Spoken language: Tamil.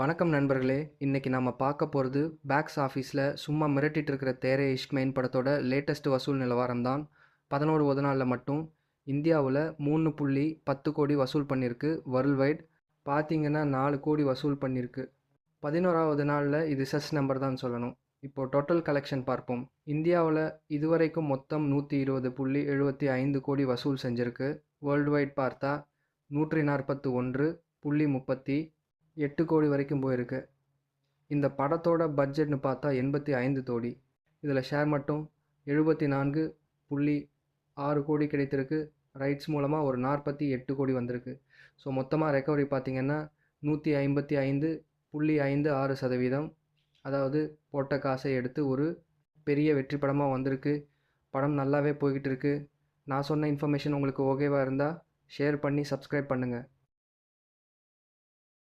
வணக்கம் நண்பர்களே. இன்னைக்கு நம்ம பார்க்க போகிறது பேக்ஸ் ஆஃபீஸில் சும்மா மிரட்டிட்டு இருக்கிற தேரே இஷ்க் மெயின் படத்தோட லேட்டஸ்ட் வசூல் நிலவரம் தான். 11வது நாளில் மட்டும் இந்தியாவில் 3.10 கோடி வசூல் பண்ணியிருக்கு. வேர்ல்ட் வைட் பார்த்தீங்கன்னா 4 கோடி வசூல் பண்ணியிருக்கு. 11வது நாளில் இது செஸ் நம்பர் தான் சொல்லணும். இப்போது டோட்டல் கலெக்ஷன் பார்ப்போம். இந்தியாவில் இதுவரைக்கும் மொத்தம் 120.75 கோடி வசூல் செஞ்சுருக்கு. வேர்ல்டு வைட் பார்த்தா 141.38 கோடி வரைக்கும் போயிருக்கு. இந்த படத்தோட பட்ஜெட்னு பார்த்தா 85 கோடி. இதில் ஷேர் மட்டும் 74.6 கோடி கிடைத்திருக்கு. ரைட்ஸ் மூலமாக ஒரு 48 கோடி வந்திருக்கு. ஸோ மொத்தமாக ரெக்கவரி பார்த்திங்கன்னா 155.56%. அதாவது போட்ட காசை எடுத்து ஒரு பெரிய வெற்றி படமாக வந்திருக்கு. படம் நல்லாவே போய்கிட்டு இருக்குது. நான் சொன்ன இன்ஃபர்மேஷன் உங்களுக்கு ஓகேவாக இருந்தால் ஷேர் பண்ணி சப்ஸ்கிரைப் பண்ணுங்கள்.